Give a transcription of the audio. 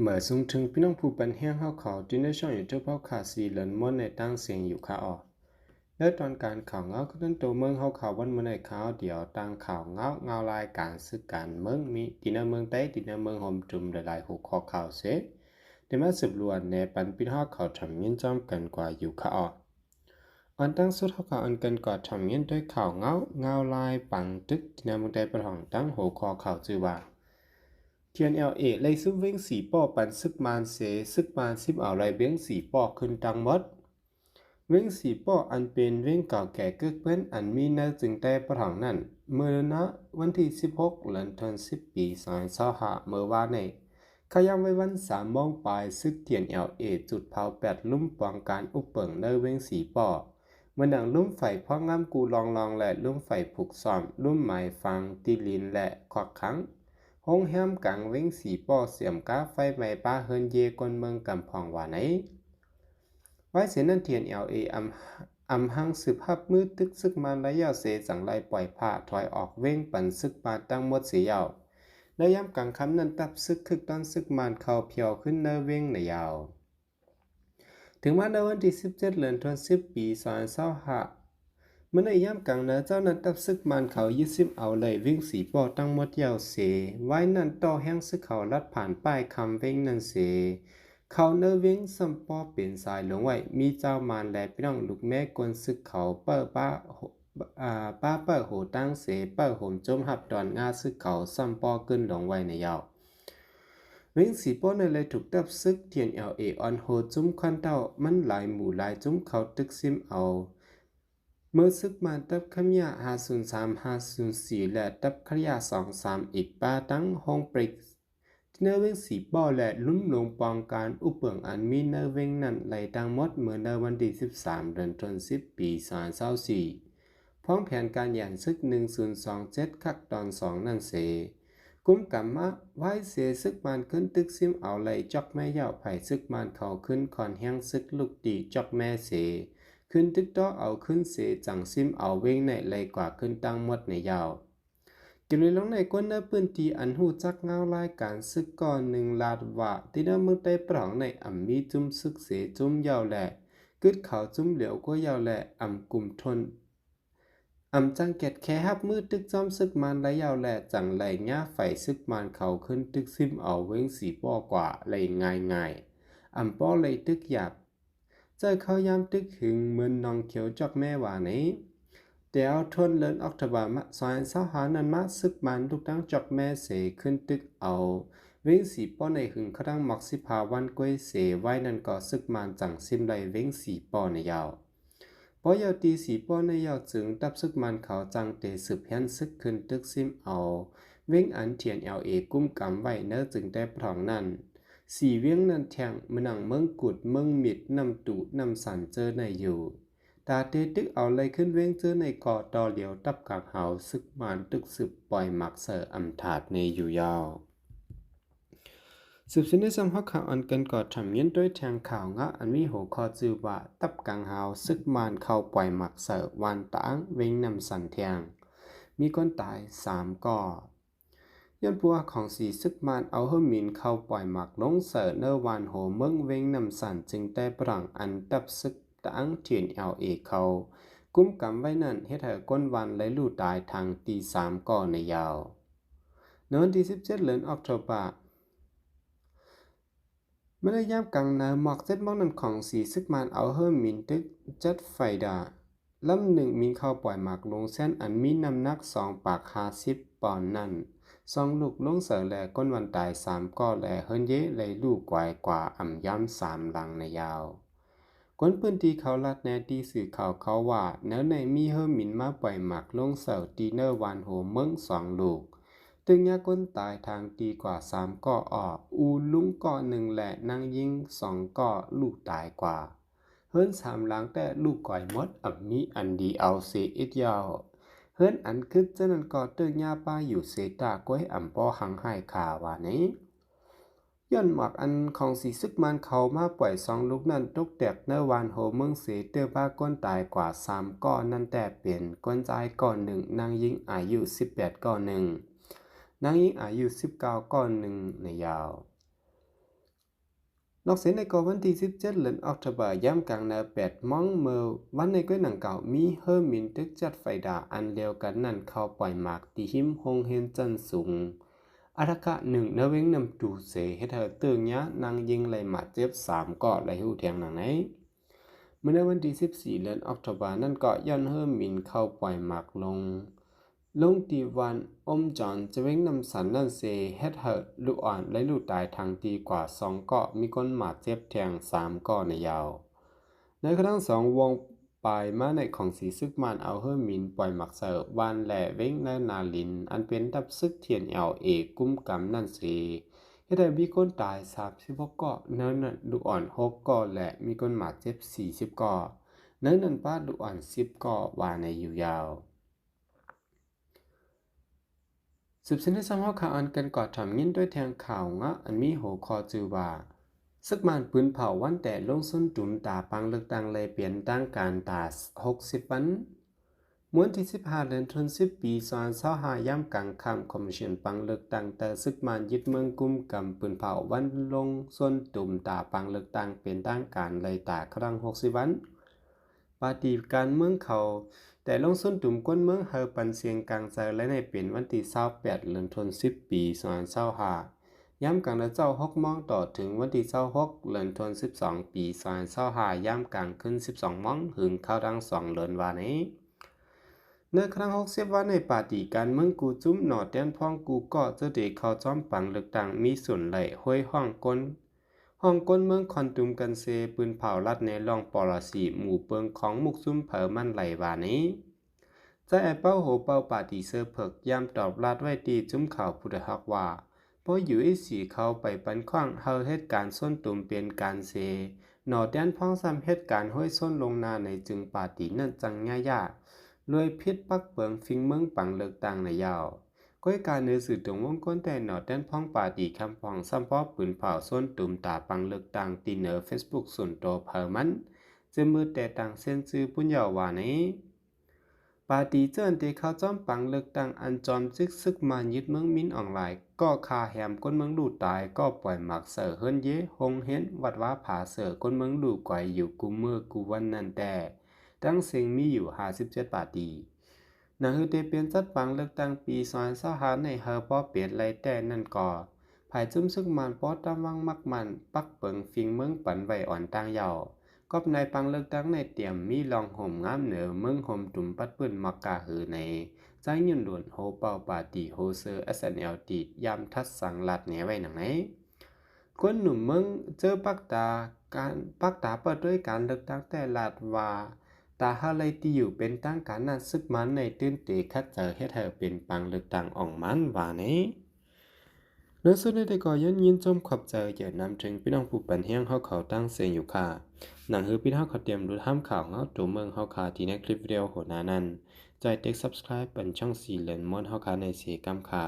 เมื่อสูงถึงพี่น้องผู้ปันเฮียงเข้าเขาที่ในช่องยูทูบเขาขาดสีเหลินม้วนในตั้งเสียงอยู่ขาออกและตอนการข่าวเงาก็นั้นตัวเมืองเขาข่าววันเมื่อในข่าวเดียวตั้งข่าวเงาลายการซื้อการเมืองมีตีนเมืองใต้ตีนเมืองหอมจุ่มหลายๆหัวข้อข่าวเสแต่มาสืบล้วนในปันพี่น้องเขาทำยินจอมกันกว่าอยู่ขาออกอันตั้งสุดเขาข่าวอันกันกว่าทำยินด้วยข่าวเงาลายปังตึกตีนเมืองใต้ประหองตั้งหัวข้อข่าวจื่อว่าTNLA เลยซึกเว้งสีป้อปันซึกมานเสซึกมานซิบเอาไรเว้งสีป้อขึ้นตังมดเว้งสีป้ออันเป็นเว้งเก่าแก่กึกเว้นอันมีเนื้อจึงแต่ประถังนั้นเมื่อนะวันที่16เดือนธันวาคมปี2025เมื่อวานในขยำไว้วัน3 โมงปลายซึก TNLA จุดเผา8ลุ่มปองการอุปเปิงเนื้อเว้งสีป้อเมื่อหนังลุ่มไฟพ่องามกูลองและลุ่มไฟผูกซ้อมลุ่มหมายฟังตีลินและขวักขังห้องแฮมกังเว้งสีป้อเสียมก้าไฟไหม้ป้าเฮินเยกนเมืองกำพองว่าไหนไว้เสียนั่นเทียนเออำหังสืบพับมือตึกซึกมันและยาวเสสังไลปล่อยผ้าถอยออกเว้งปันซึกมาตั้งหมดเสียยาวและย้ำกังคำนั้นตับซึกคึกตอนซึกมันเข้าเพียวขึ้นเนเว้งในยาวถึงมาในวันที่17เดือนธันวาคมปี2025เมื่อในย่ำกังเนื้อเจ้านั้นตับซึกมันเขา20เอาเลยวิ่งสีปอตั้งหมดยาวเสไว้นั่นต่อแห้งซึกเขาลัดผ่านป้ายคำเว้งนั่นเสเขาเนื้อเว้งสัมปอเป็นสายหลงไว้มีเจ้ามารและพี่น้องลูกแม่กวนซึกเขาเปิดป้าเปิดโหตั้งเสเปิดโหมจมหับดอนงาซึกเขาสัมปอขึ้นหลงไว้ในยาวเว้งสีป้อในเลยถูกตับซึกเทียนออนโหจุ้มควันเต้ามันหลายหมู่หลายจุ้มเขาตึกซิมเอาเมื่อซึกมาตับขมยา503-504และตับขยา23อีกป้าตั้งห้องปริกเนเวงสีป้อและลุ่มลงปองการอุปเปิงอันมีเนเวงนั้นไหลดังหมดเมื่อในวันที่13เดือนธันวาคมปี2024พร้อมแผนการหย่านซึก1027คักตอน2นั่นเสกุ้มกำมะไว้เสียซึกมันขึ้นตึกซิมเอาไหลจอกแม่ยาวไผ่ซึกมันเขาขึ้นคอนแห้งซึกลูกตีจอกแม่เสขึ้นตึกต่อเอาขึ้นเสจังซิมเอาเว้งในเลยกว่าขึ้นตั้งหมดในยาวกิเลยลงในก้นเนื้อปืนตีอันหูจักเงารายการซึกก่อนหนึ่งลาดว่าที่เนื้อเมืองใต้ปรองในอ่ำมีจุ้มซึกเสจุ้มยาวแหละกึดเขาจุ้มเหลียวก็ยาวแหละอ่ำกลุ่มทนอ่ำจังเก็ดแค่ฮับมือตึกจอมซึกมันและยาวแหละจังไหลง่าไฟซึกมันเขาขึ้นตึกซิมเอาเว้งสีป้อกว่าเลยง่ายอ่ำป้อเลยตึกหยาบเจอเขายามตึกหึงเหมือนน้องเขียวจอกแม่ว่านี้เดี๋ยวทนเลินออกทบามาซอยเศร้าหานันมาซึกมันลูกตั้งจอกแม่เสขึ้นตึกเอาเว้งสีป้อในหึงเขาตั้งหมอกสิพาวันก้วยเสไว้นั่นก็ซึกมันจังซิมไรเว้งสีป้อในยาวพอยาวตีสีป้อในยาวจึงตับซึกมันเขาจังเตสืบเฮียนซึกขึ้นตึกซิมเอาเว้งอันเทียนกุ้มกำไว้เนื้อจึงได้พร้องนั่นสีเวียงนั่นแทงมันหนังเมืองกุดเมืองมิดนำตุนำสันเจอในอยู่ตาเตตึกเอาเลยขึ้นเว้งเจอในเกาะตอเหลียวตับกากเหาซึกมันตึกสืบปล่อยหมักเสออำถาดในอยู่ยาวสืบสินในสัมภาข่าวอันกันก่อทำเย็นด้วยแทงข่าวงะอันมีหัวข้อจือว่าตับกังเหาซึกมันเข้าปล่อยหมักเสอวันตางเว้งนำสันแทงมีคนตาย3ก่อย้อนปัวของสีซึกมันเอาเฮมินเข้าปล่อยหมักลงเสอเนอวานโหเมืองเว้งนำสันจึงได้ปรังอันตับซึกตั้งเทียนเขากุ้มกำไว้นั่นเฮ็ดให้ก้นวันและลู่ตายทางตี3ก่อในยาวในวันที่17เดือนออกตุลาเมื่อได้ย่ำกลางนาหมอก7 โมงนั้นของสีซึกมันเอาเฮมินตึกจัดไฟดาลำหนึ่งมีเข้าปล่อยหมักลงเส้นอันมีน้ำหนัก2 ปาก50 ปอนด์นั่น2 ลูกลงเสือแหล่ก้นวันตาย3ก่อแหล่เฮินเยเลยลูกกว่าอ่ำย้ำ3หลังในยาวคนพื้นที่เขาลัดแนตีสื่อเขาว่าเนื้อในมีเฮอร์มินมาปล่อยหมักลงเสาตีเนอร์วานโหเมือง2 ลูกตึงยาก้นตายทางตีกว่า3ก่อออกอูลุงก่อ1และนางยิง2ก่อลูกตายกว่าเฮิรน3หลังแต่ลูกก่อยมดอ่ำมีอันดีเอาเสียอิดยาวเฮิรนอันคึดเจ้านันก่อเตึงยาป้าอยู่เซตาก้วยอ่ำป้อหังไห้ขาว่านี้ย้อนหมักอันของสีซึกมันเขามาปล่อย2 ลูกนั้นตกแตกเนวานโหเมืองเสเตอบ้าก้นตายกว่า3ก้อนนั่นแต่เปลี่ยนก้นใจก้อน1นางยิงอายุ18ก้อน1นางยิงอายุ19ก้อน1ในยาว นอกเสียในกวันที่17เดือนออกตุลาย่ำกลางนา8มองเมื่อวันในก้อยหนังเก่ามีเฮอร์มินตึกจัดไฟดาอันเดียวกันนั่นเข้าปล่อยหมากตีหิมฮงเฮนจันสูงอารักะหนึ่งนเวงนำดูเสให้เธอเตืองยะนางยิงไหลหมาเจ็บ3ก็ไหลหูแทงหนังไหนเมื่อในวันที่14เดือนออกตุลานั่นก็ย้อนเฮอร์มินเข้าปล่อยหมากลงตีวันจอนจะเว้งนำสันนั่นเซเฮ็ดเฮลูกอ่อนและลูกตายทางตีกว่า2เกาะมีก้นหมาเจ็บแทง3ก่อในยาวในครั้ง2วงปลายมาในของสีซึกมันเอาเฮอร์มินปล่อยหมักเสิร์ฟวันแหล่เว้งในนาลินอันเป็นดับซึกเทียนกุ้มกำนั่นเซเฮ็ดให้มีก้นตาย36เกาะเนินลูกอ่อน6เกาะและมีก้นหมาเจ็บ40เกาะเนินนั้นป้าลูกอ่อน10เกาะว่าในอยู่ยาวสืบเส้นที่ซ้ำข้อข่าวอันกันกอดทำยินด้วยแทงข่าวงะอันมีหัวคอจือว่าซึกมันปืนเผาวันแต่ลงส้นจุ่มตาปังเลือกตั้งเลยเปลี่ยนตั้งการตา60วันม้วนที่15เดือนธันวาคมปี2025ย่ำกลางคำคอมมิชชั่นปังเลือกตั้งแต่ซึกมันยึดเมืองกุมกำปืนเผาวันลงส้นจุ่มตาปังเลือกตั้งเป็นตั้งการเลยตาครั้ง60วันปฏิการเมืองเขาแต่ลงส้นตุ่มก้นเมืองเฮอปันเสียงกลางใจและในเป็นวันที่28เดือนธันวาคมปี2025ย้ำกลางเจ้า6โมงต่อถึงวันที่26เดือนธันวาคม12ปี2025ย้ำกลางขึ้น12โมงถึงเข้าดัง2เดือนวานี้ในครั้ง60วันในปฏิการเมืองกูจุ้มหนอแดนพ้องกูก็จะได้เข้าจอมปังเลือกตั้งมีส่วนไหลห้วยห้องก้นเมืองคอนตุมกันเซปืนเผาลัดในล่องปอลสีหมู่เปิงของมุกซุ่มเผอมันไหลวานี้ใจไอเป้าโหเป้าปาตีเซอร์เพิกยามตอบลัดไว้ตีจุ้มข่าวพุทธฮักว่าพออยู่ไอสีเขาไปปันขว้างเฮาเหตุการณ์ส้นตุ่มเป็นการเซหนอแดนพ้องซ้ำเหตุการณ์ห้อยส้นลงนาในจึงปาตีนั่นจังง่ายยากรวยพิษปักเปิงฟิงเมืองปังเลิกต่างในยาวก้อยการเนื้อสื่อตรงวงก้นแต่หนอแดนพ้องปาตีคำพองซ้ำพอปืนเผาส้นตุ่มตาปังเลิกต่างตีเนอเฟซบุ๊กส่วนตัวเผอมันจะมือแต่ต่างเส้นซื้อปุ้นยาวว่านี้ปาตีเจิ้นเตเข้าจอมปังเลิกต่างอันจอมซึกมันยึดเมืองมินออนไลน์ก็คาแหมก้นเมืองดูตายก็ปล่อยหมักเสือเฮิรนเย่หงเห็นวัดว่าผาเสือก้นเมืองดูไกวอยู่กูเมื่อกูวันนั้นแต่ตั้งเสียงมีอยู่57ปาตีนางฮือเตเปลี่ยนจัดปังเลือกตั้งปี2025ในเฮอป้อเปลี่ยนไรแต่นั่นก่อภายจุ้มซึกมันป้อตามวังมักมันปักเปิงฟิงเมืองปันไว้อ่อนต่างเยาวก็ในปังเลือกตั้งในเตรียมมีลองห่มงามเหนือเมืองห่มตุ่มปัดปืนมักกาหือในใจยืนด่วนโฮเป่าปาตีโฮเซอร์ SNL ตียามทัดสังลัดเหนียไว้หนังไหนคนหนุ่มเมืองเจอปักตาเปิดด้วยการเลือกตั้งแต่ลาดว่าตาฮาไลตีอยู่เป็นตั้งการนัดซึกมันในตื้นเตคัดเจอให้เธอเป็นปังเลือกตั้งอ่องมันว่านี้เนื้อสุดในแต่ก่อยินจมขอบเจออย่านำถึงพี่น้องผู้ปันเฮียงเขาตั้งเสียงอยู่ค่ะหนังฮือพี่น้องเขาเตรียมดูห้ามข่าวเงาตัวเมืองเขาคาที่ในคลิปวิดีโอโหนานั้นใจเต็ก subscribe เป็นช่องสีเหลืองม้วนเขาคาในเสียกำค่ะ